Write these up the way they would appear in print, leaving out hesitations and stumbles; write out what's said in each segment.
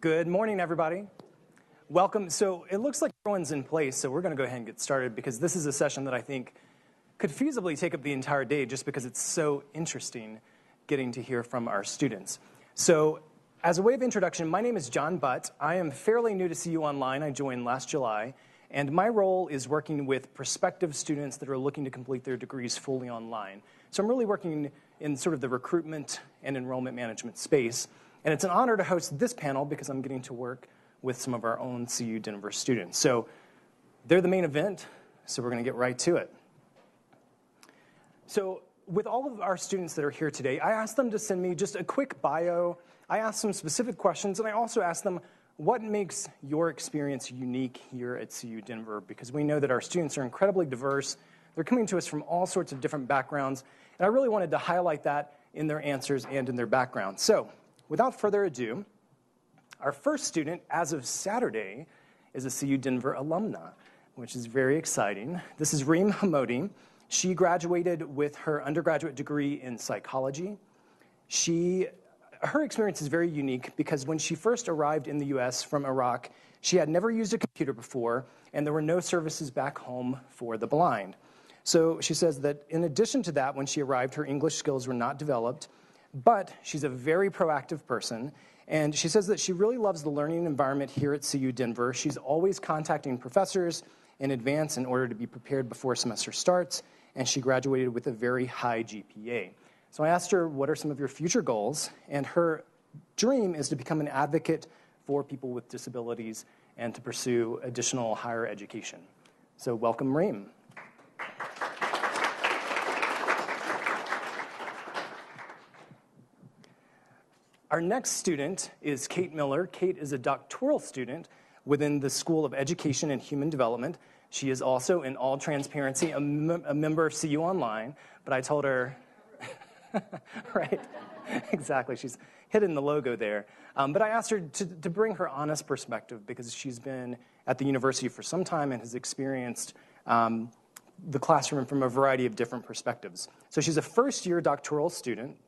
Good morning, everybody. Welcome. So it looks like everyone's in place, so we're going to go ahead and get started because this is a session that I think could feasibly take up the entire day just because it's so interesting getting to hear from our students. So as a way of introduction, my name is John Butt. I am fairly new to CU Online. I joined last July, and my role is working with prospective students that are looking to complete their degrees fully online. So I'm really working in sort of the recruitment and enrollment management space. And it's an honor to host this panel because I'm getting to work with some of our own CU Denver students. So they're the main event, so we're going to get right to it. So with all of our students that are here today, I asked them to send me just a quick bio. I asked some specific questions, and I also asked them what makes your experience unique here at CU Denver, because we know that our students are incredibly diverse. They're coming to us from all sorts of different backgrounds, and I really wanted to highlight that in their answers and in their background. So without further ado, our first student, as of Saturday, is a CU Denver alumna, which is very exciting. This is Reem Hamodi. She graduated with her undergraduate degree in psychology. Her experience is very unique because when she first arrived in the U.S. from Iraq, she had never used a computer before, and there were no services back home for the blind. So she says that in addition to that, when she arrived, her English skills were not developed. But she's a very proactive person, and she says that she really loves the learning environment here at CU Denver. She's always contacting professors in advance in order to be prepared before semester starts, and she graduated with a very high GPA. So I asked her, what are some of your future goals? And her dream is to become an advocate for people with disabilities and to pursue additional higher education. So welcome, Reem. Our next student is Kate Miller. Kate is a doctoral student within the School of Education and Human Development. She is also, in all transparency, a member of CU Online, but I told her, right, exactly, she's hidden the logo there. But I asked her to bring her honest perspective because she's been at the university for some time and has experienced the classroom from a variety of different perspectives. So she's a first-year doctoral student.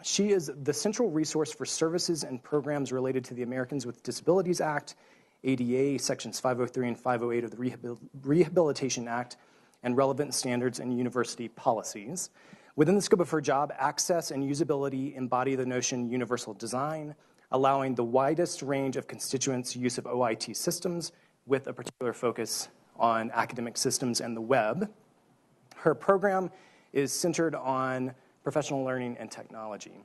She is the central resource for services and programs related to the Americans with Disabilities Act, ADA, Sections 503 and 508 of the Rehabilitation Act, and relevant standards and university policies. Within the scope of her job, access and usability embody the notion universal design, allowing the widest range of constituents' use of OIT systems with a particular focus on academic systems and the web. Her program is centered on professional learning and technology.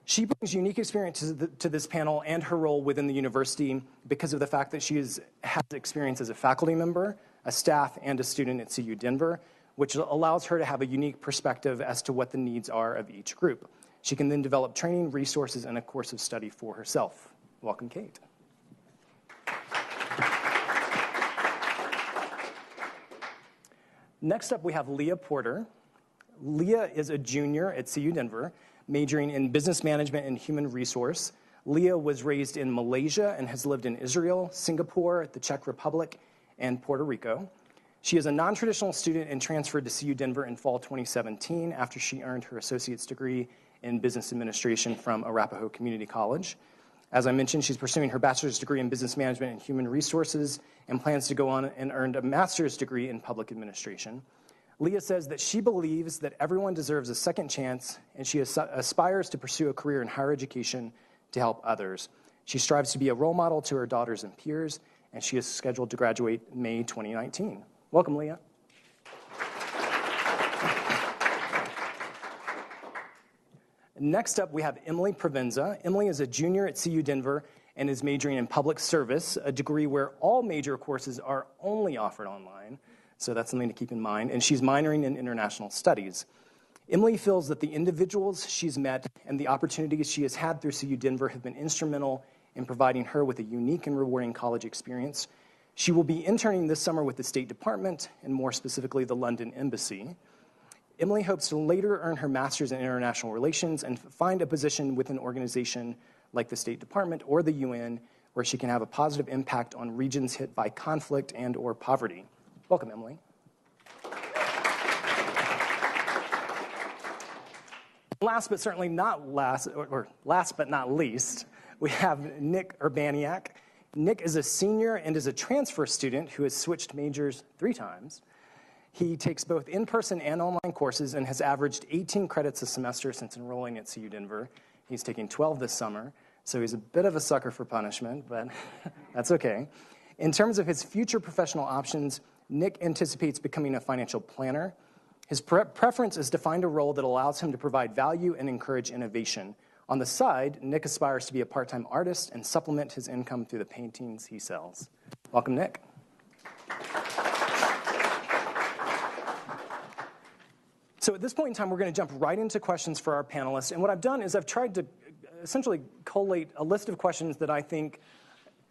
She brings unique experience to this panel and her role within the university because of the fact that she has experience as a faculty member, a staff, and a student at CU Denver, which allows her to have a unique perspective as to what the needs are of each group. She can then develop training, resources, and a course of study for herself. Welcome, Kate. Next up, we have Leah Porter. Leah is a junior at CU Denver, majoring in business management and human resource. Leah was raised in Malaysia and has lived in Israel, Singapore, the Czech Republic, and Puerto Rico. She is a non-traditional student and transferred to CU Denver in fall 2017 after she earned her associate's degree in business administration from Arapahoe Community College. As I mentioned, she's pursuing her bachelor's degree in business management and human resources and plans to go on and earn a master's degree in public administration. Leah says that she believes that everyone deserves a second chance, and she aspires to pursue a career in higher education to help others. She strives to be a role model to her daughters and peers, and she is scheduled to graduate May 2019. Welcome, Leah. Next up, we have Emily Provenza. Emily is a junior at CU Denver and is majoring in public service, a degree where all major courses are only offered online. So that's something to keep in mind. And she's minoring in international studies. Emily feels that the individuals she's met and the opportunities she has had through CU Denver have been instrumental in providing her with a unique and rewarding college experience. She will be interning this summer with the State Department, and more specifically, the London Embassy. Emily hopes to later earn her master's in international relations and find a position with an organization like the State Department or the UN, where she can have a positive impact on regions hit by conflict and or poverty. Welcome, Emily. Last but certainly not last, or last but not least, we have Nick Urbaniak. Nick is a senior and is a transfer student who has switched majors 3 times. He takes both in-person and online courses and has averaged 18 credits a semester since enrolling at CU Denver. He's taking 12 this summer, so he's a bit of a sucker for punishment, but that's okay. In terms of his future professional options, Nick anticipates becoming a financial planner. His preference is to find a role that allows him to provide value and encourage innovation. On the side, Nick aspires to be a part-time artist and supplement his income through the paintings he sells. Welcome, Nick. So at this point in time, we're going to jump right into questions for our panelists. And what I've done is I've tried to essentially collate a list of questions that I think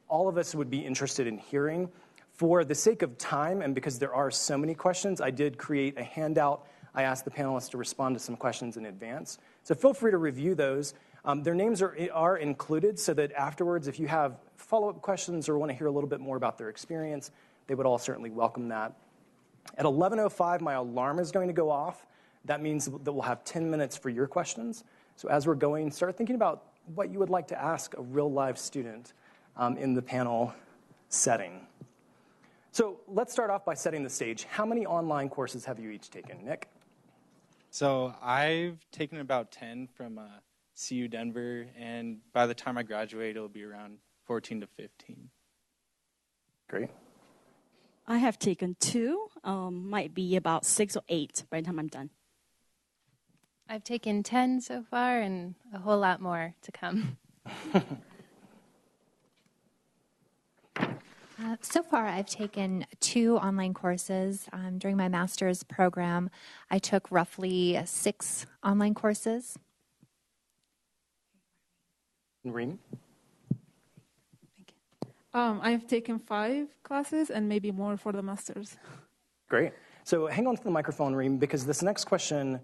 all of us would be interested in hearing. For the sake of time, and because there are so many questions, I did create a handout. I asked the panelists to respond to some questions in advance. So feel free to review those. Their names are included so that afterwards, if you have follow-up questions or want to hear a little bit more about their experience, they would all certainly welcome that. At 11:05, my alarm is going to go off. That means that we'll have 10 minutes for your questions. So as we're going, start thinking about what you would like to ask a real live student in the panel setting. So let's start off by setting the stage. How many online courses have you each taken? Nick? So I've taken about 10 from CU Denver, and by the time I graduate, it'll be around 14 to 15. Great. I have taken 2, might be about 6 or 8 by the time I'm done. I've taken 10 so far and a whole lot more to come. So far, I've taken 2 online courses. During my master's program, I took roughly 6 online courses. Reem? I've taken 5 classes and maybe more for the master's. Great. So hang on to the microphone, Reem, because this next question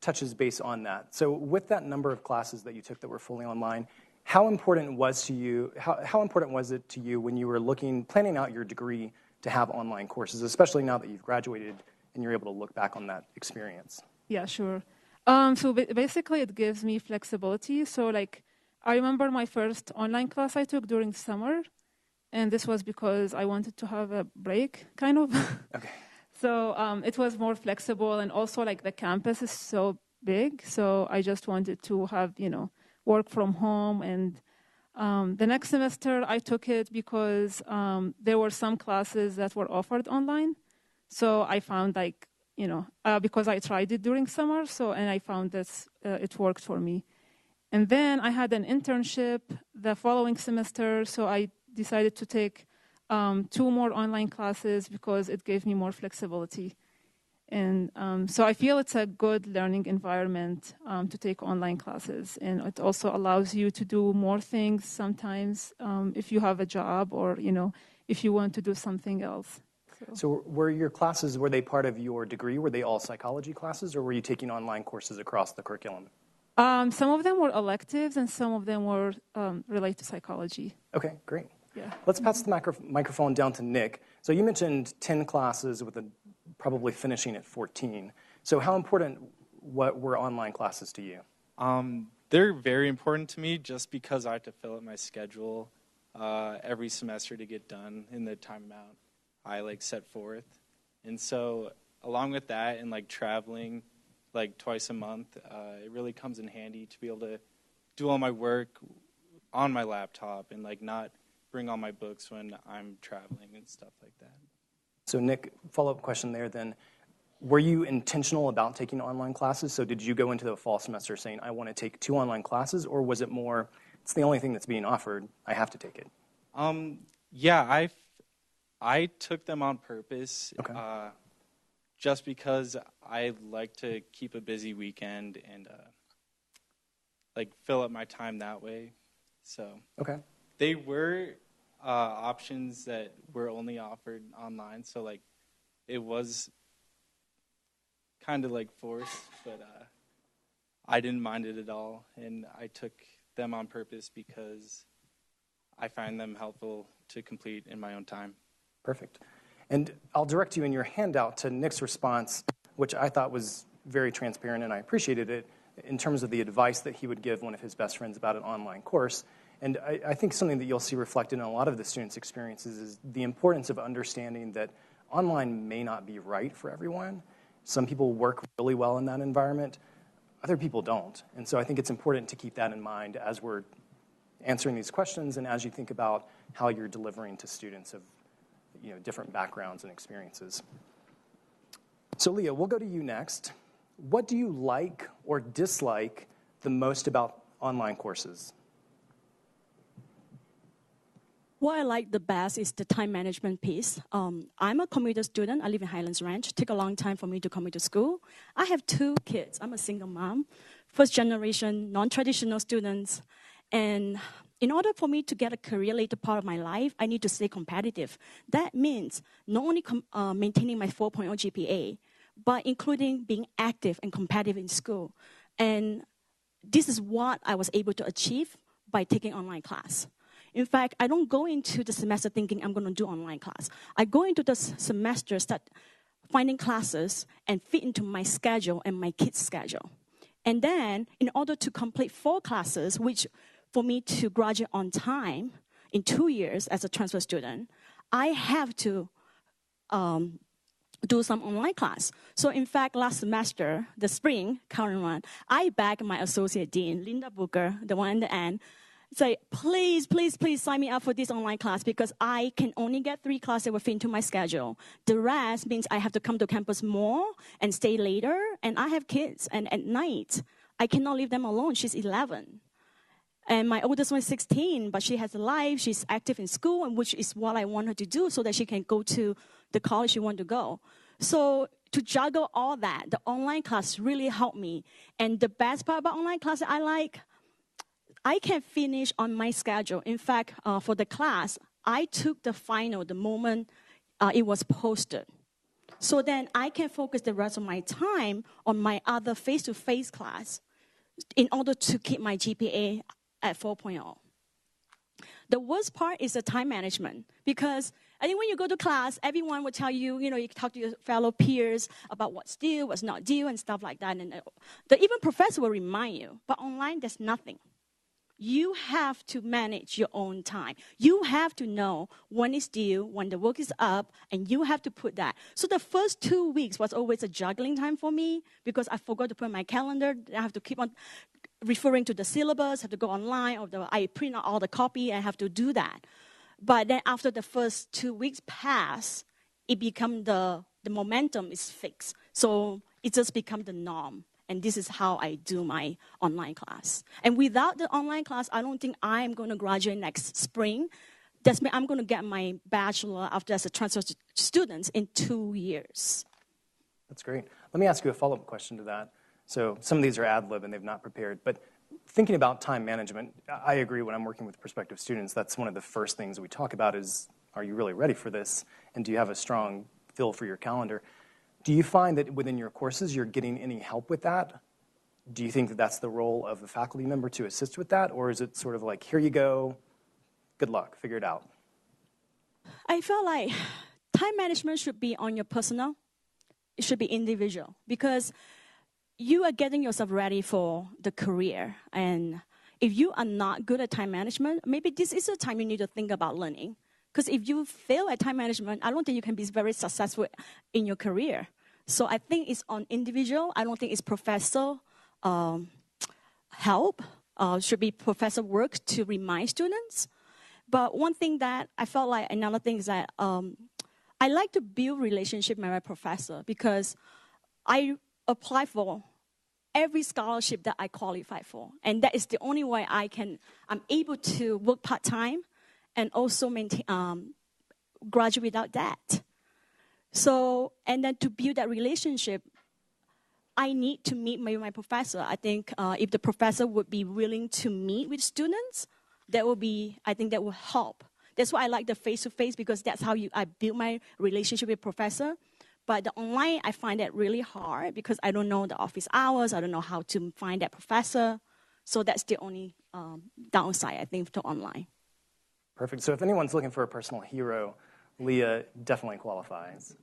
touches base on that. So with that number of classes that you took that were fully online, how important was it to you when you were planning out your degree to have online courses, especially now that you've graduated and you're able to look back on that experience? Yeah, sure. So basically, it gives me flexibility. So I remember my first online class I took during summer, and this was because I wanted to have a break, kind of. Okay. So it was more flexible, and also the campus is so big, so I just wanted to have, work from home. And the next semester I took it because there were some classes that were offered online. So I found because I tried it during summer, and I found that it worked for me. And then I had an internship the following semester, so I decided to take 2 more online classes because it gave me more flexibility. And so I feel it's a good learning environment to take online classes. And it also allows you to do more things sometimes if you have a job or, if you want to do something else. So were your classes, were they part of your degree? Were they all psychology classes, or were you taking online courses across the curriculum? Some of them were electives and some of them were related to psychology. Okay, great. Yeah. Let's pass the microphone down to Nick. So you mentioned 10 classes with probably finishing at 14. So how important were online classes to you? They're very important to me just because I have to fill up my schedule every semester to get done in the time amount I set forth. And so along with that and traveling twice a month, it really comes in handy to be able to do all my work on my laptop and not bring all my books when I'm traveling and stuff like that. So Nick, follow-up question there then. Were you intentional about taking online classes? So did you go into the fall semester saying, I want to take 2 online classes, or was it more, it's the only thing that's being offered, I have to take it? Yeah, I took them on purpose. Okay. Just because I like to keep a busy weekend and fill up my time that way. So okay. They were options that were only offered online, so it was kind of forced, but I didn't mind it at all, and I took them on purpose because I find them helpful to complete in my own time. Perfect. And I'll direct you in your handout to Nick's response, which I thought was very transparent, and I appreciated it, in terms of the advice that he would give one of his best friends about an online course. And I think something that you'll see reflected in a lot of the students' experiences is the importance of understanding that online may not be right for everyone. Some people work really well in that environment, other people don't. And so I think it's important to keep that in mind as we're answering these questions and as you think about how you're delivering to students of different backgrounds and experiences. So Leah, we'll go to you next. What do you like or dislike the most about online courses? What I like the best is the time management piece. I'm a commuter student. I live in Highlands Ranch. It took a long time for me to commute to school. I have 2 kids. I'm a single mom, first generation, non-traditional students. And in order for me to get a career later part of my life, I need to stay competitive. That means not only maintaining my 4.0 GPA, but including being active and competitive in school. And this is what I was able to achieve by taking online class. In fact, I don't go into the semester thinking I'm going to do online class. I go into the semester, start finding classes and fit into my schedule and my kids' schedule. And then, in order to complete 4 classes, which for me to graduate on time in 2 years as a transfer student, I have to do some online class. So in fact, last semester, the spring, current one, I begged my associate dean, Linda Booker, the one at the end, say, please, please, please sign me up for this online class because I can only get 3 classes that will fit into my schedule. The rest means I have to come to campus more and stay later, and I have kids, and at night, I cannot leave them alone. She's 11. And my oldest one is 16, but she has a life, she's active in school, and which is what I want her to do so that she can go to the college she wants to go. So to juggle all that, the online class really helped me. And the best part about online class I can finish on my schedule. In fact, for the class, I took the final the moment it was posted. So then I can focus the rest of my time on my other face-to-face class in order to keep my GPA at 4.0. The worst part is the time management because I think when you go to class, everyone will tell you, you talk to your fellow peers about what's due, what's not due, and stuff like that. And even professor will remind you. But online, there's nothing. You have to manage your own time. You have to know when it's due, when the work is up, and you have to put that. So the first 2 weeks was always a juggling time for me because I forgot to put in my calendar. I have to keep on referring to the syllabus, have to go online, or I print out all the copy, I have to do that. But then after the first 2 weeks pass, it become the momentum is fixed. So it just become the norm. And this is how I do my online class. And without the online class, I don't think I'm going to graduate next spring. That's mean I'm going to get my bachelor after as a transfer student in 2 years. That's great. Let me ask you a follow-up question to that. So some of these are ad lib and they've not prepared. But thinking about time management, I agree when I'm working with prospective students, that's one of the first things we talk about is, are you really ready for this? And do you have a strong feel for your calendar? Do you find that within your courses you're getting any help with that? Do you think that that's the role of a faculty member to assist with that? Or is it sort of like, here you go, good luck, figure it out? I felt like time management should be on your personal. It should be individual because you are getting yourself ready for the career. And if you are not good at time management, maybe this is a time you need to think about learning. Because if you fail at time management, I don't think you can be very successful in your career. So I think it's on individual. I don't think it's professor help. Should be professor work to remind students. But one thing that I felt like, another thing is that I like to build relationship with my professor because I apply for every scholarship that I qualify for. And that is the only way I'm able to work part-time and also maintain, graduate without debt. So, and then to build that relationship, I need to meet my professor. I think if the professor would be willing to meet with students, I think that will help. That's why I like the face-to-face because that's how I build my relationship with professor. But the online, I find that really hard because I don't know the office hours. I don't know how to find that professor. So that's the only downside, I think, to online. Perfect. So if anyone's looking for a personal hero, Leah definitely qualifies.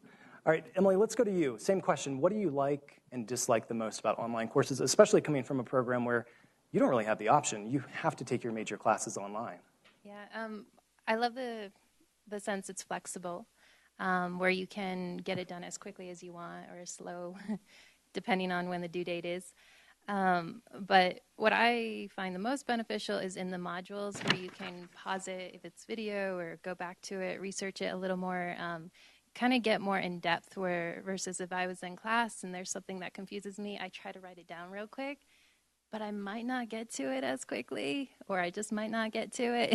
All right, Emily, let's go to you. Same question. What do you like and dislike the most about online courses, especially coming from a program where you don't really have the option. You have to take your major classes online. Yeah, I love the sense it's flexible, where you can get it done as quickly as you want or as slow, depending on when the due date is. But what I find the most beneficial is in the modules where you can pause it if it's video or go back to it, research it a little more, kind of get more in depth where versus if I was in class and there's something that confuses me, I try to write it down real quick, but I might not get to it as quickly or I just might not get to it.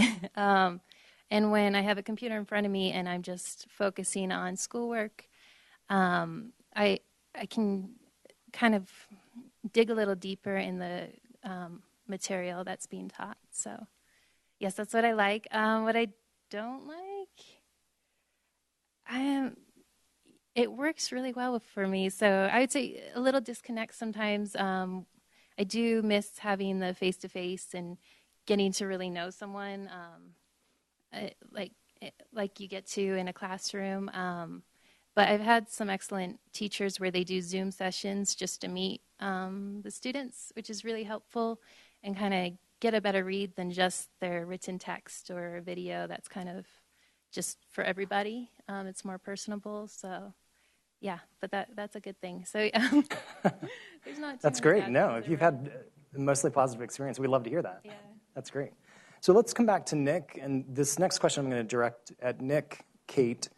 And when I have a computer in front of me and I'm just focusing on schoolwork, I can kind of dig a little deeper in the material that's being taught. So, yes, that's what I like. What I don't like, it works really well for me. So I would say a little disconnect sometimes. I do miss having the face-to-face and getting to really know someone, like you get to in a classroom. But I've had some excellent teachers where they do Zoom sessions just to meet the students, which is really helpful and kind of get a better read than just their written text or video that's kind of just for everybody. It's more personable. So, yeah, but that's a good thing. So, there's not too That's many great. bad No, things if you've around. had a mostly positive experience, we'd love to hear that. Yeah. That's great. So let's come back to Nick. And this next question I'm going to direct at Nick, Kate,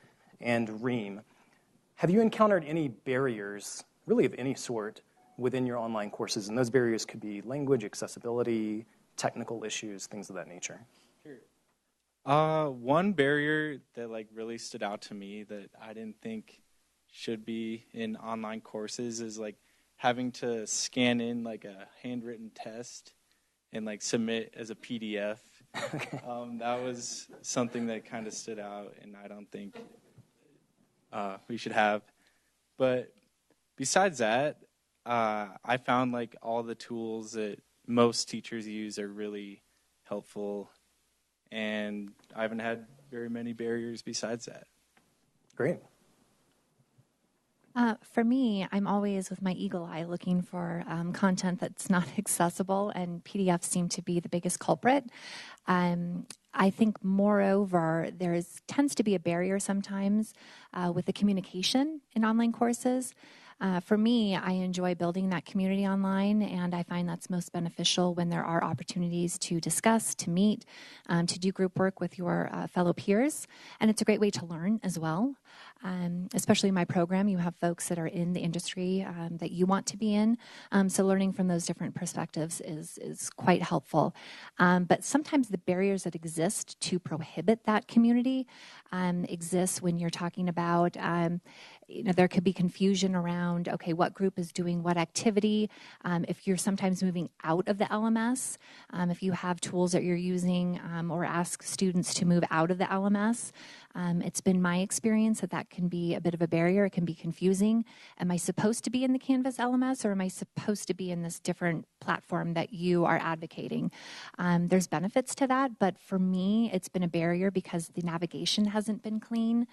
and Reem. Have you encountered any barriers, really of any sort, within your online courses? And those barriers could be language, accessibility, technical issues, things of that nature. Sure. One barrier that really stood out to me that I didn't think should be in online courses is having to scan in a handwritten test and submit as a PDF. That was something that kind of stood out, and I don't think we should have. But besides that, I found all the tools that most teachers use are really helpful, and I haven't had very many barriers besides that. Great. For me, I'm always with my eagle eye looking for content that's not accessible, and PDFs seem to be the biggest culprit. I think, moreover, there tends to be a barrier sometimes with the communication in online courses. For me, I enjoy building that community online, and I find that's most beneficial when there are opportunities to discuss, to meet, to do group work with your fellow peers. And it's a great way to learn as well. Especially in my program, you have folks that are in the industry that you want to be in. So learning from those different perspectives is quite helpful. But sometimes the barriers that exist to prohibit that community exist when you're talking about there could be confusion around, okay, what group is doing what activity. If you're sometimes moving out of the LMS, if you have tools that you're using or ask students to move out of the LMS, it's been my experience that can be a bit of a barrier. It can be confusing. Am I supposed to be in the Canvas LMS, or am I supposed to be in this different platform that you are advocating? There's benefits to that, but for me, it's been a barrier because the navigation hasn't been clean.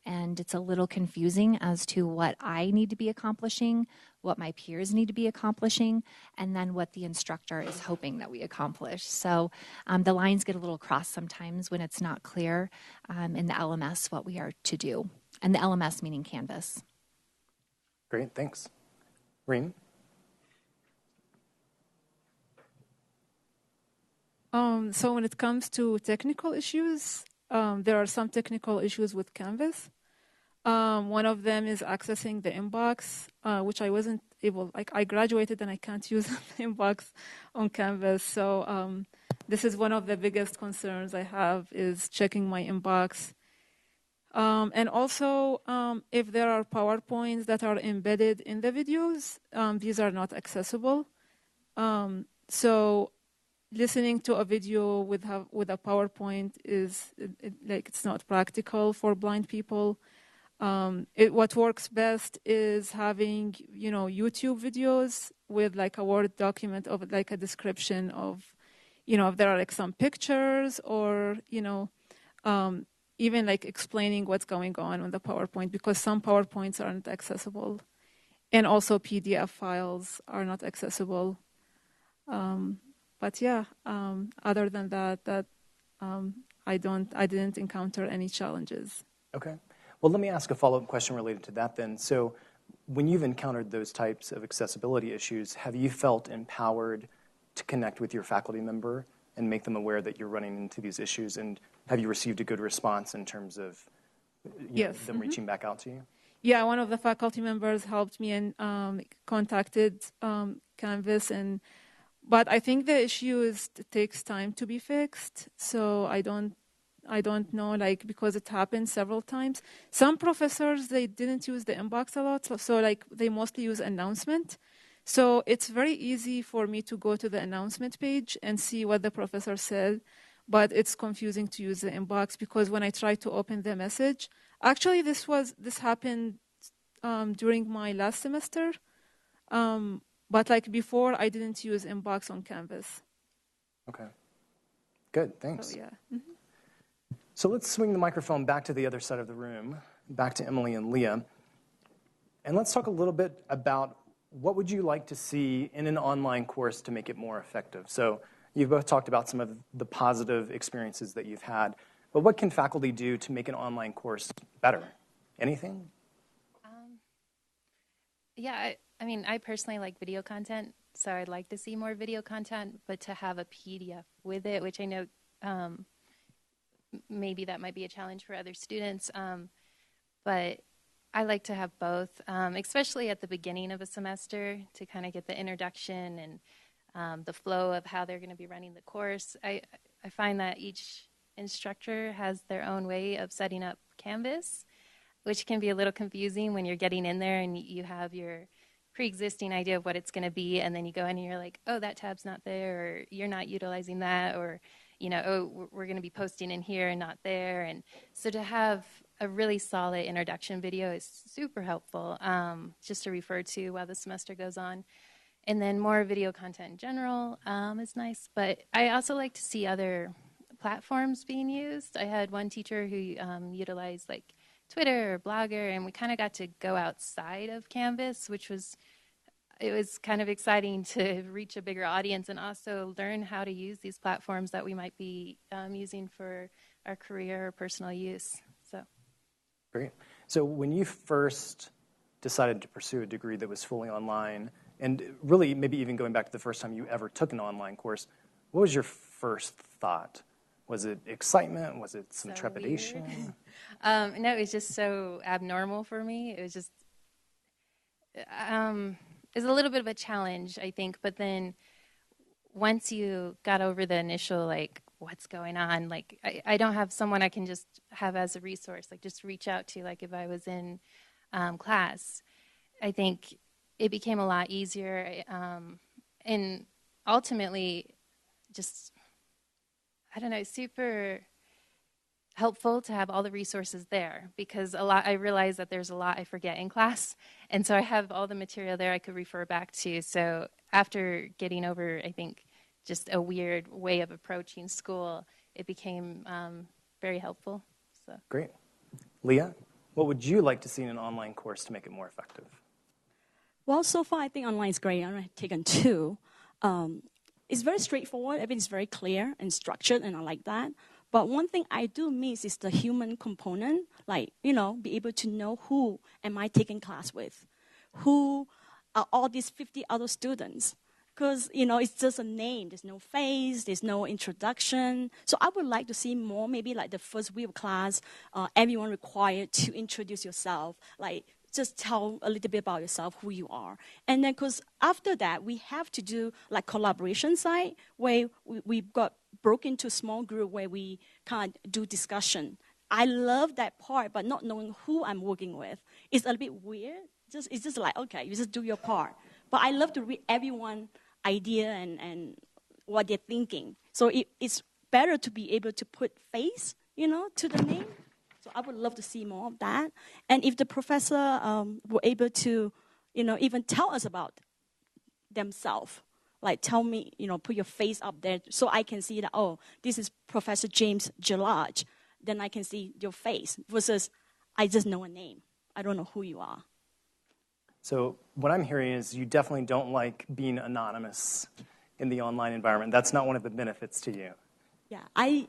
And it's a little confusing as to what I need to be accomplishing, what my peers need to be accomplishing, and then what the instructor is hoping that we accomplish. So the lines get a little crossed sometimes when it's not clear in the LMS what we are to do. And the LMS meaning Canvas. Great, thanks. Reem? So when it comes to technical issues, there are some technical issues with Canvas. One of them is accessing the inbox, which I wasn't able, I graduated and I can't use the inbox on Canvas. So this is one of the biggest concerns I have, is checking my inbox. And also, if there are PowerPoints that are embedded in the videos, these are not accessible. So listening to a video with a PowerPoint is it's not practical for blind people. What works best is having YouTube videos with a Word document of a description of if there are some pictures or even explaining what's going on the PowerPoint, because some PowerPoints aren't accessible, and also PDF files are not accessible. But yeah, other than that, I didn't encounter any challenges. Okay. Well, let me ask a follow-up question related to that then. So when you've encountered those types of accessibility issues, have you felt empowered to connect with your faculty member and make them aware that you're running into these issues? And have you received a good response in terms of them reaching back out to you? Yeah, one of the faculty members helped me and contacted Canvas, but I think the issue is it takes time to be fixed. So I don't know, like, because it happened several times. Some professors, they didn't use the inbox a lot, so like they mostly use announcement. So it's very easy for me to go to the announcement page and see what the professor said, but it's confusing to use the inbox because when I try to open the message, actually this happened during my last semester, but like before I didn't use inbox on Canvas. Okay, good, thanks. So, yeah. Mm-hmm. So let's swing the microphone back to the other side of the room, back to Emily and Leah, and let's talk a little bit about what would you like to see in an online course to make it more effective? So you've both talked about some of the positive experiences that you've had, but what can faculty do to make an online course better? Anything? Yeah, I mean, I personally like video content, so I'd like to see more video content, but to have a PDF with it, which I know maybe that might be a challenge for other students, but I like to have both, especially at the beginning of a semester to kind of get the introduction and the flow of how they're going to be running the course. I find that each instructor has their own way of setting up Canvas, which can be a little confusing when you're getting in there and you have your pre-existing idea of what it's going to be, and then you go in and you're like, oh, that tab's not there, or you're not utilizing that, or, oh, we're going to be posting in here and not there. And so to have a really solid introduction video is super helpful, just to refer to while the semester goes on. And then more video content in general is nice. But I also like to see other platforms being used. I had one teacher who utilized like Twitter or Blogger, and we kind of got to go outside of Canvas, it was kind of exciting to reach a bigger audience and also learn how to use these platforms that we might be using for our career or personal use. So, great. So when you first decided to pursue a degree that was fully online, and really maybe even going back to the first time you ever took an online course, what was your first thought? Was it excitement? Was it some trepidation? No, it was just so abnormal for me. It was just, it was a little bit of a challenge, I think. But then once you got over the initial, like, what's going on, like, I don't have someone I can just have as a resource, like, just reach out to, like, if I was in class. I think it became a lot easier. And ultimately, just, I don't know, super helpful to have all the resources there, because I realize that there's a lot I forget in class, and so I have all the material there I could refer back to. So after getting over, I think, just a weird way of approaching school, it became very helpful. So great. Leah, what would you like to see in an online course to make it more effective? Well, so far I think online is great. I've taken 2. It's very straightforward. Everything's very clear and structured, and I like that. But one thing I do miss is the human component, like, be able to know who am I taking class with, who are all these 50 other students. Because, it's just a name. There's no face, there's no introduction. So I would like to see more, maybe like the first week of class, everyone required to introduce yourself, like, just tell a little bit about yourself, who you are. And then, because after that, we have to do like collaboration side, where we've got broke into a small group where we kind of do discussion. I love that part, but not knowing who I'm working with. It's a little bit weird. It's just like, okay, you just do your part. But I love to read everyone's idea and what they're thinking. So it's better to be able to put face, to the name. So I would love to see more of that. And if the professor were able to, even tell us about themselves, like tell me, put your face up there so I can see that, oh, this is Professor James Gelage. Then I can see your face versus I just know a name. I don't know who you are. So what I'm hearing is you definitely don't like being anonymous in the online environment. That's not one of the benefits to you. Yeah, I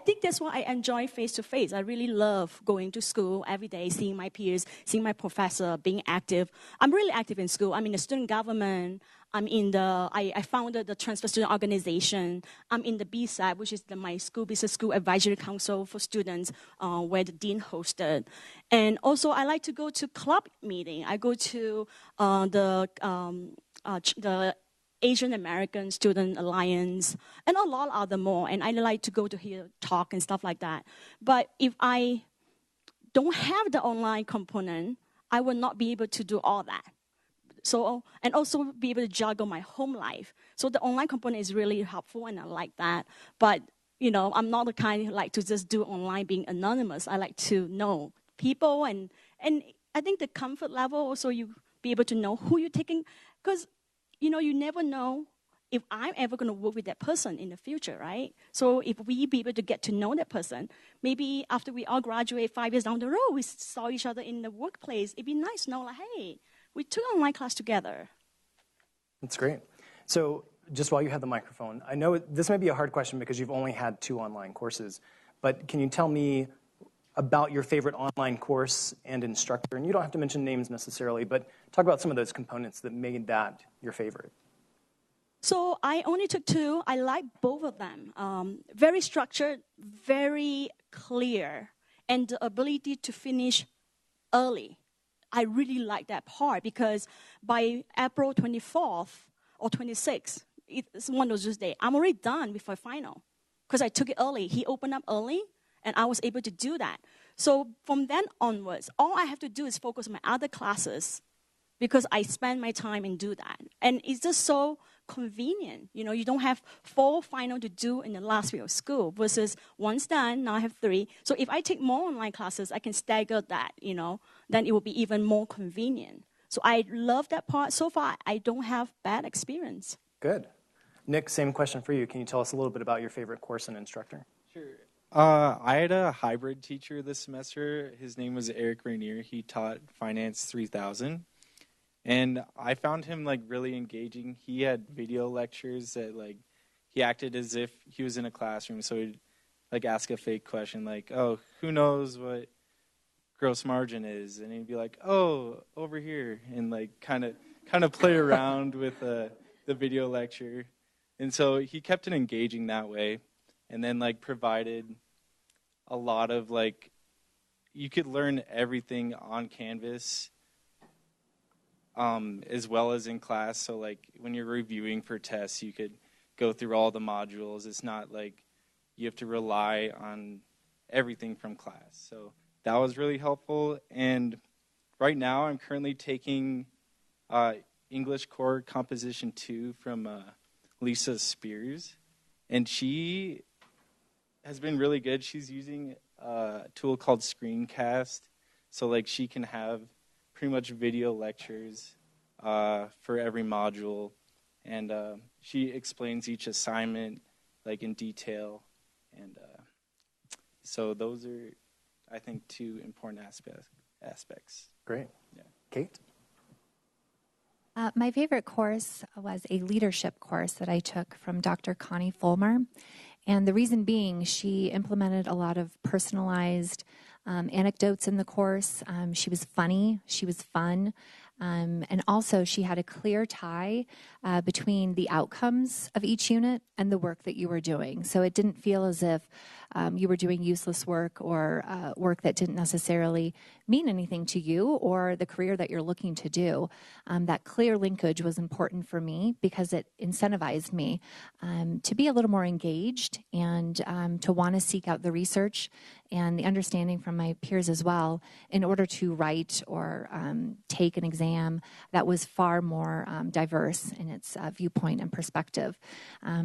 think that's why I enjoy face-to-face. I really love going to school every day, seeing my peers, seeing my professor, being active. I'm really active in school. I'm in the student government. I founded the Transfer Student Organization. I'm in the BSAP, which is my business school advisory council for students, where the dean hosted. And also, I like to go to club meeting. I go to the Asian American Student Alliance, and a lot other more. And I like to go to hear talk and stuff like that. But if I don't have the online component, I will not be able to do all that. So, and also be able to juggle my home life. So the online component is really helpful, and I like that. But, I'm not the kind who like to just do online being anonymous. I like to know people, and I think the comfort level also, you be able to know who you're taking, because you never know if I'm ever going to work with that person in the future, right? So if we be able to get to know that person, maybe after we all graduate 5 years down the road, we saw each other in the workplace. It'd be nice to know, like, hey, we took an online class together. That's great. So just while you have the microphone, I know this may be a hard question because you've only had 2 online courses, but can you tell me about your favorite online course and instructor? And you don't have to mention names necessarily, but talk about some of those components that made that your favorite. So I only took 2. I like both of them. Very structured, very clear, and the ability to finish early. I really like that part because by April 24th or 26th, it's one of those days, I'm already done with my final because I took it early. He opened up early, and I was able to do that. So from then onwards, all I have to do is focus on my other classes because I spend my time and do that. And it's just so convenient. You don't have 4 final to do in the last week of school versus once done, now I have 3. So if I take more online classes, I can stagger that, then it will be even more convenient. So I love that part. So far, I don't have bad experience. Good. Nick, same question for you. Can you tell us a little bit about your favorite course and instructor? Sure. I had a hybrid teacher this semester. His name was Eric Rainier. He taught Finance 3000. And I found him really engaging. He had video lectures that he acted as if he was in a classroom. So he'd ask a fake question like, "Oh, who knows what gross margin is?" And he'd be like, "Oh, over here," and kind of play around with the video lecture. And so he kept it engaging that way, and then provided a lot of you could learn everything on Canvas. As well as in class. So when you're reviewing for tests, you could go through all the modules. It's not you have to rely on everything from class. So that was really helpful. And right now I'm currently taking English Core Composition 2 from Lisa Spears. And she has been really good. She's using a tool called Screencast. So she can have pretty much video lectures for every module, and she explains each assignment in detail, and so those are, I think, 2 important aspects. Great. Yeah. Kate? My favorite course was a leadership course that I took from Dr. Connie Fulmer, and the reason being she implemented a lot of personalized anecdotes in the course. She was funny. She was fun. And also she had a clear tie between the outcomes of each unit and the work that you were doing. So it didn't feel as if you were doing useless work or work that didn't necessarily mean anything to you or the career that you're looking to do. That clear linkage was important for me because it incentivized me to be a little more engaged and to want to seek out the research and the understanding from my peers as well in order to write or take an exam that was far more diverse in its viewpoint and perspective.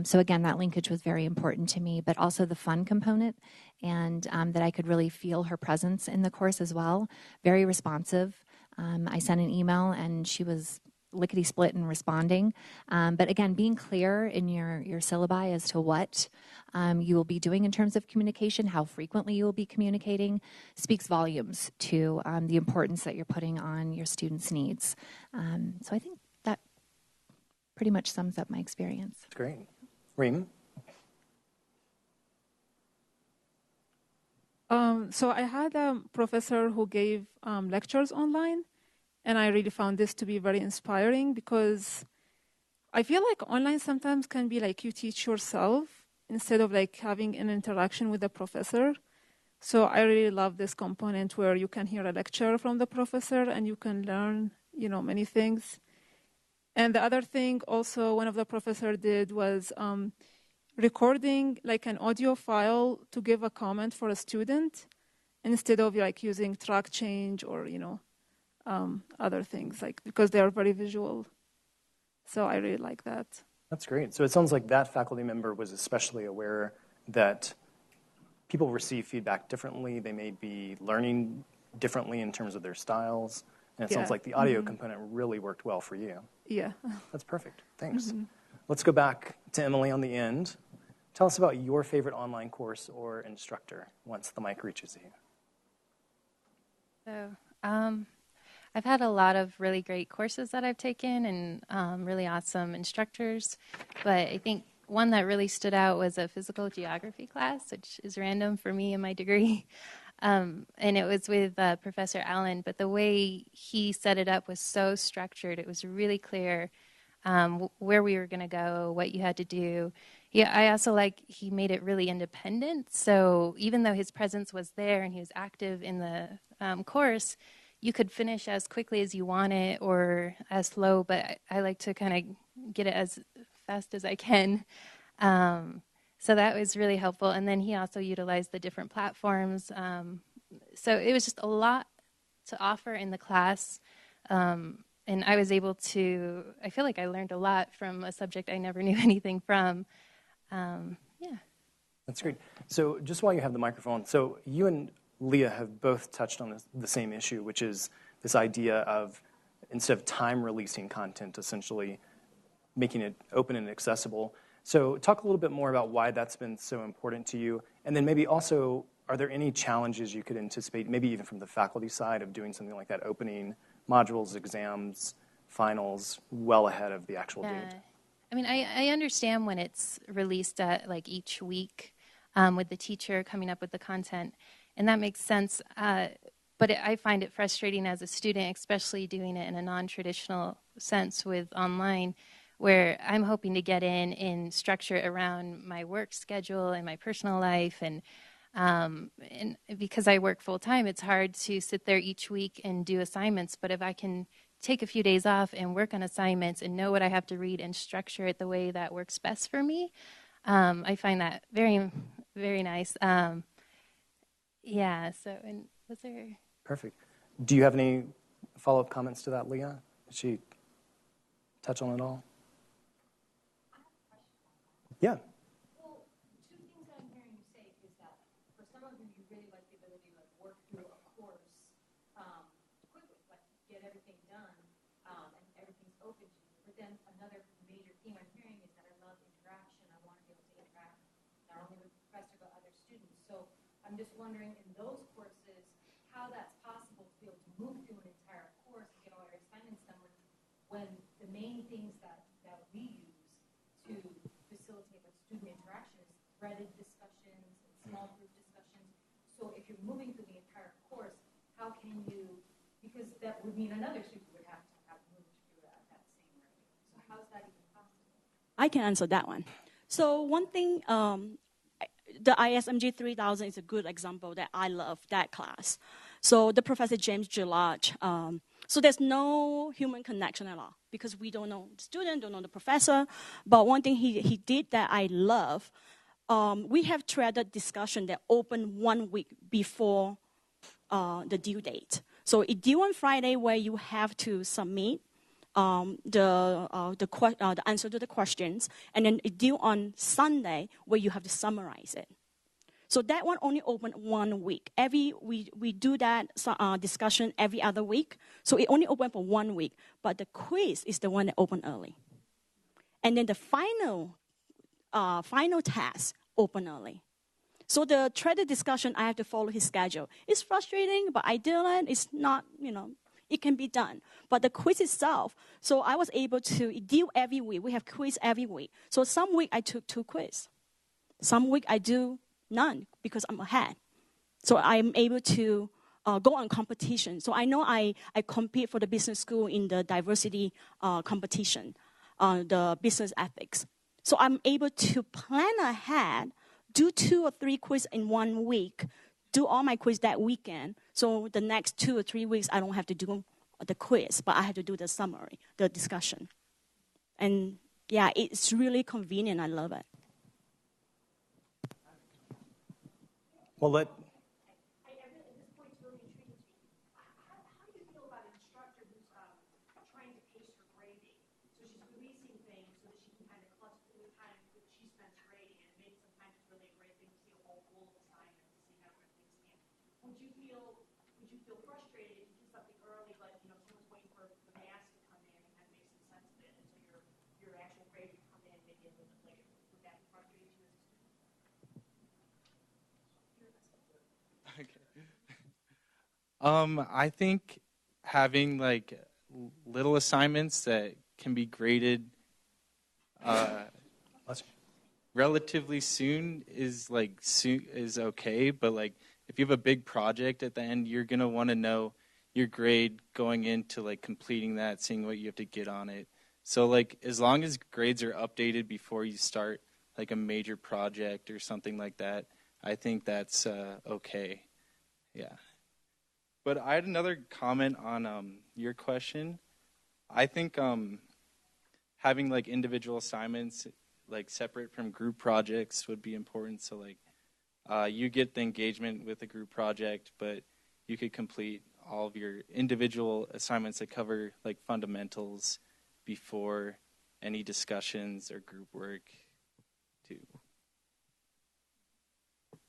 So again, that linkage was very important to me, but also the fun component and that I could really feel her presence in the course as well. Very responsive. I sent an email and she was lickety-split in responding. But again, being clear in your syllabi as to what you will be doing in terms of communication, how frequently you will be communicating, speaks volumes to the importance that you're putting on your students' needs. So I think that pretty much sums up my experience. That's great. Reem? So I had a professor who gave lectures online, and I really found this to be very inspiring because I feel like online sometimes can be like you teach yourself instead of like having an interaction with the professor. So I really love this component where you can hear a lecture from the professor and you can learn, many things. And the other thing also one of the professor did was recording like an audio file to give a comment for a student instead of like using track change or, other things, like because they are very visual. So I really like that. That's great. So it sounds like that faculty member was especially aware that people receive feedback differently. They may be learning differently in terms of their styles. And it sounds like the audio component really worked well for you. Yeah. That's perfect. Thanks. Let's go back to Emily on the end. Tell us about your favorite online course or instructor once the mic reaches you. So I've had a lot of really great courses that I've taken and really awesome instructors. But I think one that really stood out was a physical geography class, which is random for me in my degree. And it was with Professor Allen. But the way he set it up was so structured. It was really clear where we were going to go, what you had to do. Yeah, I also he made it really independent. So even though his presence was there and he was active in the course, you could finish as quickly as you want it or as slow, but I like to kind of get it as fast as I can. So that was really helpful. And then he also utilized the different platforms. So it was just a lot to offer in the class. And I was able to, I feel like I learned a lot from a subject I never knew anything from. Yeah. That's great. So just while you have the microphone, so you and Leah have both touched on the same issue, which is this idea of instead of time releasing content, essentially making it open and accessible. So talk a little bit more about why that's been so important to you. And then maybe also, are there any challenges you could anticipate, maybe even from the faculty side, of doing something like that, opening modules, exams, finals well ahead of the actual date? I mean, I understand when it's released at each week with the teacher coming up with the content, and that makes sense. But I find it frustrating as a student, especially doing it in a non-traditional sense with online, where I'm hoping to get in structure around my work schedule and my personal life. And because I work full time, it's hard to sit there each week and do assignments. But if I can take a few days off and work on assignments and know what I have to read and structure it the way that works best for me, I find that very, very nice. Yeah, so, and was there... Perfect. Do you have any follow-up comments to that, Leah? Did she touch on it all? Yeah. Well, two things that I'm hearing you say is that for some of you, you really like the ability to work through a course quickly, get everything done, and everything's open to you. But then another major theme I'm hearing is that I love interaction. I want to be able to interact not only with the professor but other students. So I'm just wondering in those courses how that's possible to be able to move through an entire course and get all your assignments done when the main things that we use to facilitate student interaction is threaded discussions and small group discussions. So if you're moving through the entire course, how can you, because that would mean another student would have moved through at that same rate. So how is that even possible? I can answer that one. So one thing, the ISMG 3000 is a good example that I love that class. So the Professor James Gillard, so there's no human connection at all because we don't know the student, don't know the professor. But one thing he did that I love, we have threaded discussion that opened 1 week before the due date. So it due on Friday where you have to submit the answer to the questions, and then it due on Sunday where you have to summarize it. So that one only opened 1 week. We do that discussion every other week. So it only opened for 1 week. But the quiz is the one that opened early. And then the final task opened early. So the threaded discussion, I have to follow his schedule. It's frustrating, but I do it. It's not, it can be done. But the quiz itself, so I was able to do every week. We have quiz every week. So some week I took 2 quiz. Some week I do none because I'm ahead. So I'm able to go on competition. So I know I compete for the business school in the diversity competition, the business ethics. So I'm able to plan ahead, do 2 or 3 quiz in 1 week, do all my quiz that weekend. So the next 2 or 3 weeks, I don't have to do the quiz, but I have to do the summary, the discussion. And yeah, it's really convenient. I love it. Well, At this point, it's really intriguing to me. How do you feel about an instructor who's trying to pace her grading? So she's releasing things so that she can kind of cluster the time that she spends grading, and maybe sometimes it's really a great thing to see a whole pool of assignments to see kind of where things stand. Would you feel frustrated if you do something early, but someone's waiting for the mass to come in and kind of make some sense of it, and so your actual grading come in maybe a little bit later? Would that be frustrating to you as a student? I think having like little assignments that can be graded relatively soon is okay, but like if you have a big project at the end, you're gonna want to know your grade going into like completing that, seeing what you have to get on it. So like as long as grades are updated before you start like a major project or something like that, I think that's okay. Yeah. But I had another comment on your question. I think having like individual assignments like separate from group projects would be important. So like you get the engagement with a group project, but you could complete all of your individual assignments that cover like fundamentals before any discussions or group work too.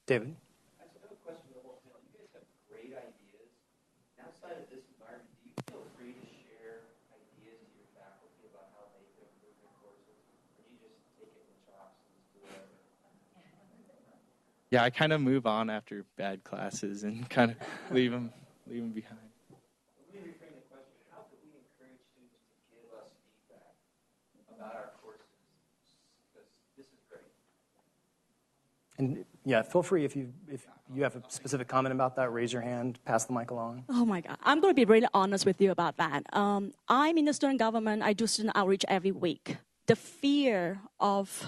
David? Outside of this environment, do you feel free to share ideas to your faculty about how they could improve their courses? Or do you just take it in chops and just do whatever? Yeah, I kind of move on after bad classes and kind of leave them behind. Let me reframe the question. How could we encourage students to give us feedback about our courses? Because this is great. And yeah, feel free if you have a specific comment about that, raise your hand, pass the mic along. Oh my God. I'm going to be really honest with you about that. I'm in the student government. I do student outreach every week. The fear of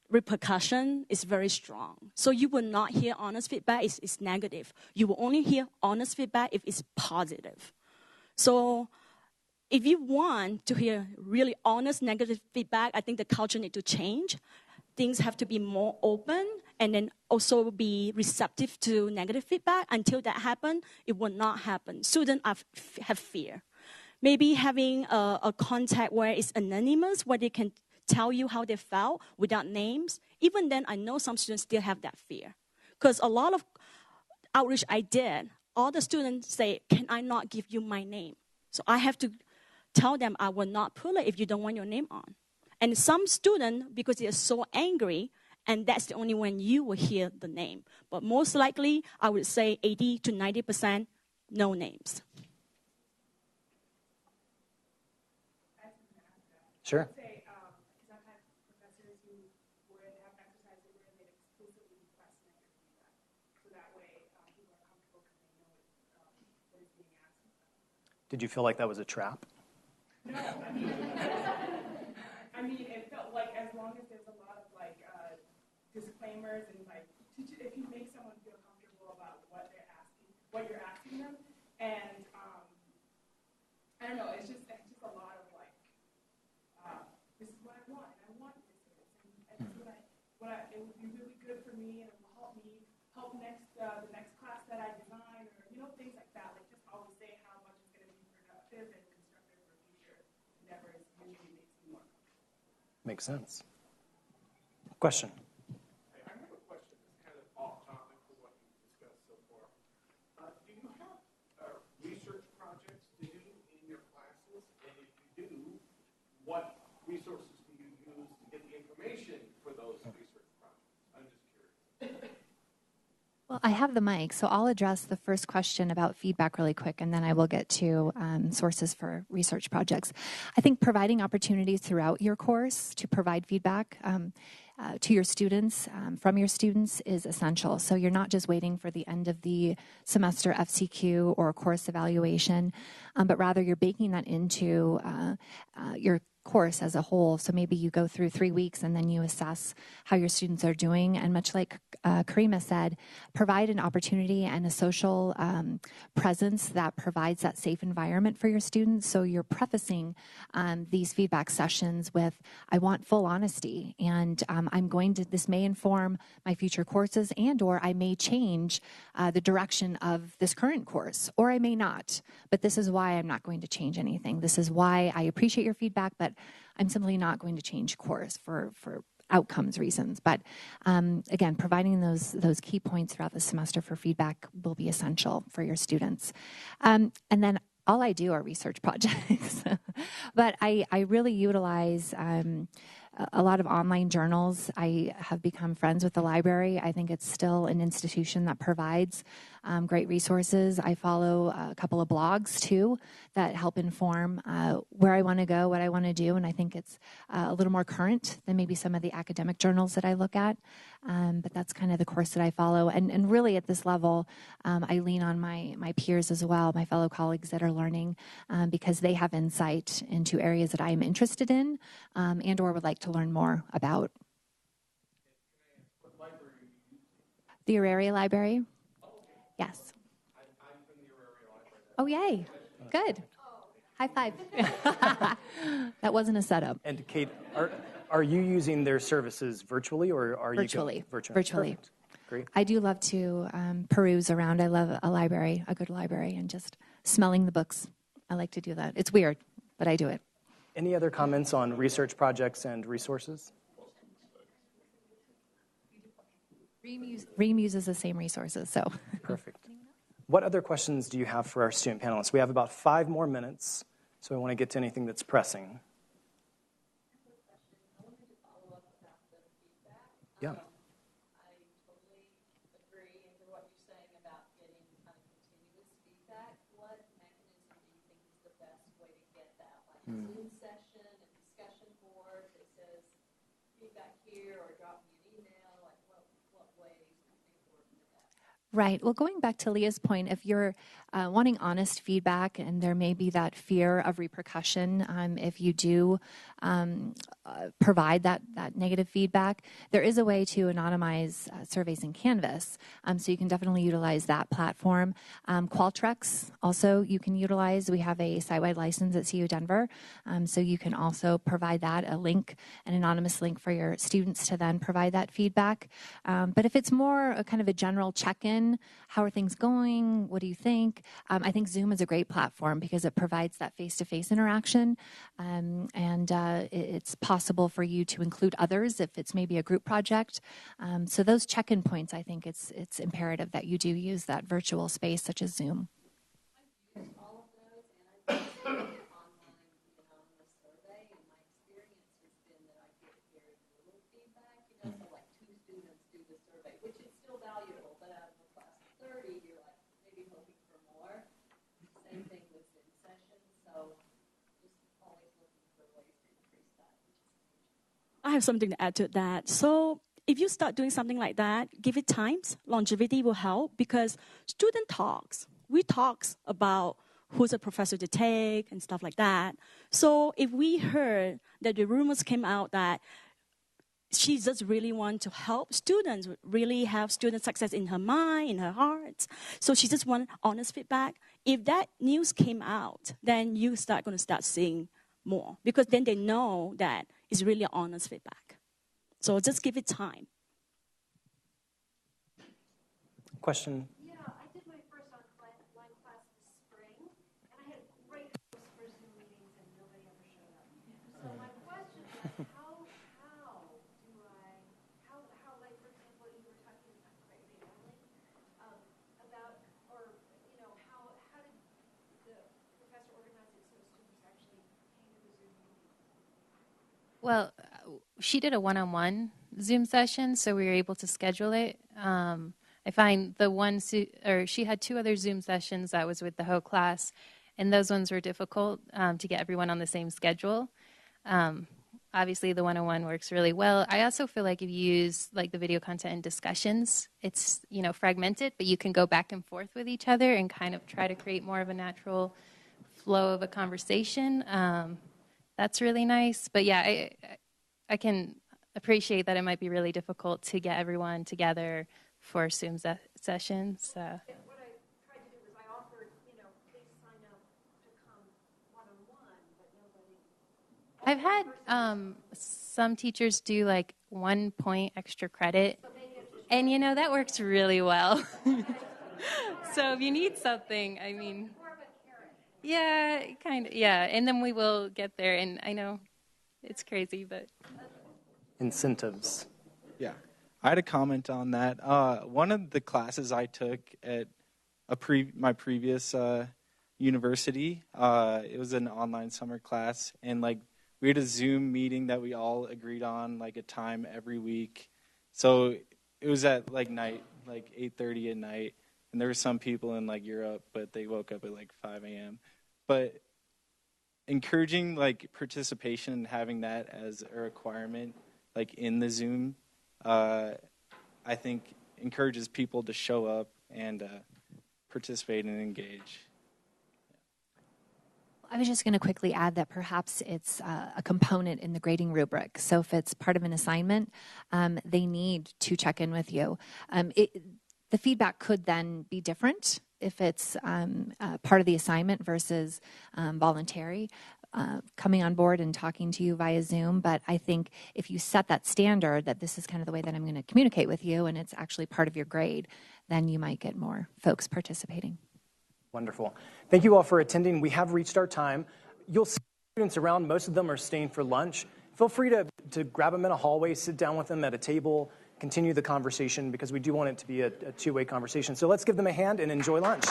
repercussion is very strong. So you will not hear honest feedback if it's negative. You will only hear honest feedback if it's positive. So if you want to hear really honest negative feedback, I think the culture needs to change. Things have to be more open and then also be receptive to negative feedback. Until that happens, it will not happen. Students have fear. Maybe having a contact where it's anonymous, where they can tell you how they felt without names. Even then, I know some students still have that fear. Because a lot of outreach I did, all the students say, can I not give you my name? So I have to tell them I will not pull it if you don't want your name on. And some students, because they are so angry, and that's the only one you will hear the name. But most likely, I would say 80 to 90%, no names. Sure. Say, because I've had professors who would have exercises where they exclusively request negative feedback. So that way, people are comfortable because they know what is being asked of them. Did you feel like that was a trap? No, I mean, it felt like as long as there's a lot of disclaimers and if you make someone feel comfortable about what you're asking them, and I don't know, it's just a lot of this is what I want, and I want this, and this is it would be really good for me, and it will help the next class that I design, or things like that. Like just always say how much it's going to be productive and constructive for future endeavors usually makes me more comfortable. Makes sense. Question. I have a question that's kind of off topic for what you've discussed so far. Do you have research projects to do in your classes? And if you do, what resources do you use to get the information for those research projects? I'm just curious. Well, I have the mic, so I'll address the first question about feedback really quick, and then I will get to sources for research projects. I think providing opportunities throughout your course to provide feedback to your students, from your students, is essential. So you're not just waiting for the end of the semester FCQ or course evaluation, but rather you're baking that into your course as a whole. So maybe you go through 3 weeks and then you assess how your students are doing. And much like Karima said, provide an opportunity and a social presence that provides that safe environment for your students. So you're prefacing these feedback sessions with, I want full honesty, and this may inform my future courses, and or I may change the direction of this current course, or I may not. But this is why I'm not going to change anything. This is why I appreciate your feedback, but I'm simply not going to change course for outcomes reasons. But again, providing those key points throughout the semester for feedback will be essential for your students. And then all I do are research projects. But I really utilize a lot of online journals. I have become friends with the library. I think it's still an institution that provides great resources. I follow a couple of blogs too that help inform where I want to go, what I want to do, and I think it's a little more current than maybe some of the academic journals that I look at. But that's kind of the course that I follow. And really at this level, I lean on my peers as well, my fellow colleagues that are learning, because they have insight into areas that I am interested in and or would like to learn more about. What library are you using? The Auraria Library? Yes. I'm from the Auraria Library. Oh, yay. Good. High five. That wasn't a setup. And Kate, are you using their services virtually, or are Virtually. you virtually? Virtually. Perfect. Great. I do love to peruse around. I love a library, a good library, and just smelling the books. I like to do that. It's weird, but I do it. Any other comments on research projects and resources? Ream uses the same resources, so. Perfect. What other questions do you have for our student panelists? We have about 5 more minutes, so I want to get to anything that's pressing. Yeah. I totally agree into what you're saying about getting kind of continuous feedback. What mechanism do you think is the best way to get that? Like a Zoom session, a discussion board that says feedback here, or drop me an email? Like what ways do you think work for that? Right. Well, going back to Leah's point, if you're wanting honest feedback, and there may be that fear of repercussion if you do provide that negative feedback, there is a way to anonymize surveys in Canvas. So you can definitely utilize that platform. Qualtrics also you can utilize. We have a site-wide license at CU Denver, so you can also provide that, a link, an anonymous link for your students to then provide that feedback. But if it's more a kind of a general check-in, how are things going? What do you think? I think Zoom is a great platform because it provides that face-to-face interaction, and it's possible for you to include others if it's maybe a group project. So those check-in points, I think it's imperative that you do use that virtual space such as Zoom. I've used all of those, and I've used the online anonymous survey, and my experience has been that I get very little feedback. So like 2 students do the survey, which is still valuable, but out of a class of 30, you're like maybe hoping for more. Same thing with Zoom sessions, so just always looking for ways to increase that. I have something to add to that. So if you start doing something like that, give it time. Longevity will help because student talks. We talk about who's a professor to take and stuff like that. So if we heard that the rumors came out that she just really wants to help students, really have student success in her mind, in her heart. So she just wants honest feedback. If that news came out, then you going to start seeing more because then they know that it's really honest feedback. So just give it time. Question? Yeah, I did my first online class this spring, and I had great hopes for Zoom meetings, and nobody ever showed up. So my question was, how like, for example, you were talking about Emily, about, or, how did the professor organize it so students actually came to the Zoom meeting? Well, she did a one-on-one Zoom session, so we were able to schedule it. I find the one, or she had 2 other Zoom sessions that was with the whole class, and those ones were difficult to get everyone on the same schedule. Obviously, the one-on-one works really well. I also feel like if you use like the video content in discussions, it's fragmented, but you can go back and forth with each other and kind of try to create more of a natural flow of a conversation. That's really nice. But yeah, I can appreciate that it might be really difficult to get everyone together for Zoom sessions. What I tried to do was I offered, please sign up to come one-on-one, but nobody. I've had some teachers do like 1 point extra credit, and that works really well. So if you need something, I mean, yeah, kind of, yeah, and then we will get there. And I know it's crazy, but Incentives. Yeah, I had a comment on that. One of the classes I took at my previous university, it was an online summer class, and like we had a Zoom meeting that we all agreed on, like a time every week. So it was at like night, like 8:30 at night, and there were some people in like Europe, but they woke up at like 5 a.m. But encouraging like participation and having that as a requirement, like in the Zoom, I think encourages people to show up and participate and engage. I was just going to quickly add that perhaps it's a component in the grading rubric. So if it's part of an assignment, they need to check in with you. The feedback could then be different if it's part of the assignment versus voluntary. Coming on board and talking to you via Zoom, but I think if you set that standard that this is kind of the way that I'm going to communicate with you and it's actually part of your grade, then you might get more folks participating. Wonderful. Thank you all for attending. We have reached our time. You'll see students around. Most of them are staying for lunch. Feel free to grab them in a hallway, sit down with them at a table, continue the conversation, because we do want it to be a two-way conversation. So let's give them a hand and enjoy lunch.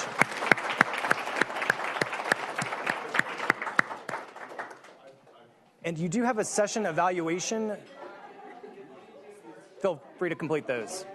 And you do have a session evaluation. Feel free to complete those.